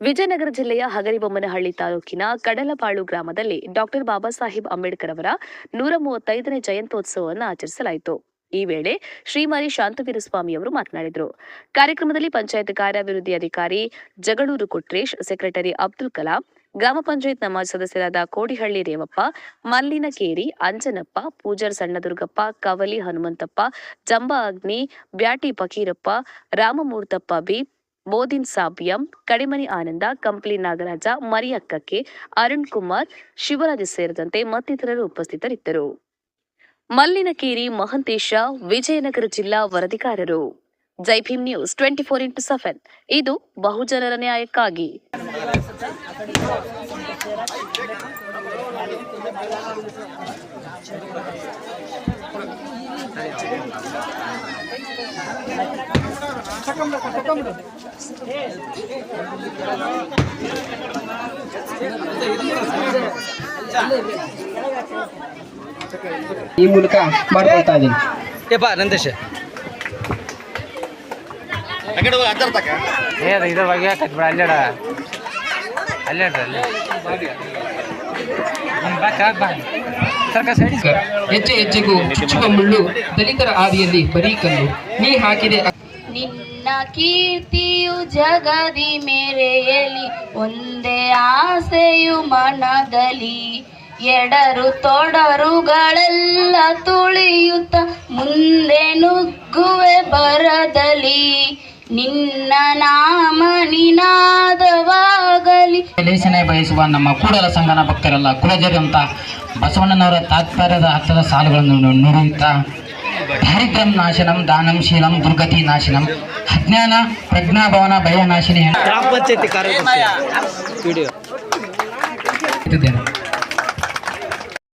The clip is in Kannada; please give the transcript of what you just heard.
ವಿಜಯನಗರ ಜಿಲ್ಲೆಯ ಹಗರಿಬೊಮ್ಮನಹಳ್ಳಿ ತಾಲೂಕಿನ ಕಡಲಪಾಳು ಗ್ರಾಮದಲ್ಲಿ ಡಾಕ್ಟರ್ ಬಾಬಾ ಸಾಹೇಬ್ ಅಂಬೇಡ್ಕರ್ ಅವರ 135ನೇ ಜಯಂತ್ಯೋತ್ಸವವನ್ನು ಆಚರಿಸಲಾಯಿತು. ಈ ವೇಳೆ ಶ್ರೀಮಾರಿ ಶಾಂತವೀರಸ್ವಾಮಿ ಅವರು ಮಾತನಾಡಿದರು. ಕಾರ್ಯಕ್ರಮದಲ್ಲಿ ಪಂಚಾಯತ್ ಕಾರ್ಯಾಭಿವೃದ್ಧಿ ಅಧಿಕಾರಿ ಜಗಳೂರು ಕೊಟ್ರೇಶ್, ಸೆಕ್ರೆಟರಿ ಅಬ್ದುಲ್ ಕಲಾಂ, ಗ್ರಾಮ ಪಂಚಾಯತ್ ನಮಾಜ್ ಸದಸ್ಯರಾದ ಕೋಡಿಹಳ್ಳಿ ರೇವಪ್ಪ, ಮಲ್ಲಿನಕೇರಿ ಅಂಜನಪ್ಪ, ಪೂಜಾರ್ ಸಣ್ಣದುರ್ಗಪ್ಪ, ಕವಲಿ ಹನುಮಂತಪ್ಪ, ಜಂಬಾ ಅಗ್ನಿ, ಬ್ಯಾಟಿ ಫಕೀರಪ್ಪ, ರಾಮಮೂರ್ತಪ್ಪ ಬಿ, ಮೋದಿನ್ ಸಾಬಿಯಂ, ಕಡಿಮನಿ ಆನಂದ, ಕಂಪ್ಲಿ ನಾಗರಾಜ, ಮರಿಯಕ್ಕಕ್ಕೆ, ಅರುಣ್ ಕುಮಾರ್, ಶಿವರಾಜ್ ಸೇರಿದಂತೆ ಮತ್ತಿತರರು ಉಪಸ್ಥಿತರಿದ್ದರು. ಮಲ್ಲಿನಕೇರಿ ಮಹಂತೇಶ, ವಿಜಯನಗರ ಜಿಲ್ಲಾ ವರದಿಗಾರರು. ಜೈ ಭೀಮ್ ನ್ಯೂಸ್ 24x7 ಇದು ಬಹುಜನರ ನ್ಯಾಯಕ್ಕಾಗಿ. ಈ ಮೂಲಕ ಮಾಡ್ಕೊಳ್ತಾ ಇದ್ದೀನಿ. ನಂದೇಶ ಇದ್ರ ಬಗ್ಗೆ ಕಟ್ಬಿಡ ಅಲ್ಲೇಡ ಹೆಜ್ಜೆ ಹೆಜ್ಜೆಗೂ ಚುಚ್ಚುವ ಮುಳ್ಳು, ದಲಿತರ ಆದಿಯಲ್ಲಿ ಬರೀ ಕಲ್ಲು, ನೀ ಹಾಕಿದೆ ನಿನ್ನ ಕೀರ್ತಿಯು ಜಗದಿ ಮೇರೆಯಲಿ, ಒಂದೇ ಆಸೆಯು ಮನದಲ್ಲಿ, ಎಡರು ತೊಡರುಗಳೆಲ್ಲ ತುಳಿಯುತ್ತ ಮುಂದೆ ನುಗ್ಗುವೆ ಬರದಲ್ಲಿ, ನಿನ್ನ ನಾಮ ನಿನಾದವಾಗಲಿ. ಲೇಸನೆ ಬಯಸುವ ನಮ್ಮ ಕೂಡಲ ಸಂಗನ ಭಕ್ತರೆಲ್ಲ ಕುಲಜರಂತ ಬಸವಣ್ಣನವರ ತಾತ್ಪರ್ಯದ ಅರ್ಥದ ಸಾಲುಗಳನ್ನು ನುಡಿಯುತ್ತಾ, ದಾರಿದ್ರ್ಯಂ ನಾಶನಂ ದಾನಂ ಶೀಲಂ ದುರ್ಗತಿ ನಾಶನಂ ಅಜ್ಞಾನ ಪ್ರಜ್ಞಾಭವನ ಭಯ ನಾಶಿನಿ ಗ್ರಾಮ ಪಂಚಾಯತಿ ಕಾರ್ಯದರ್ಶಿ.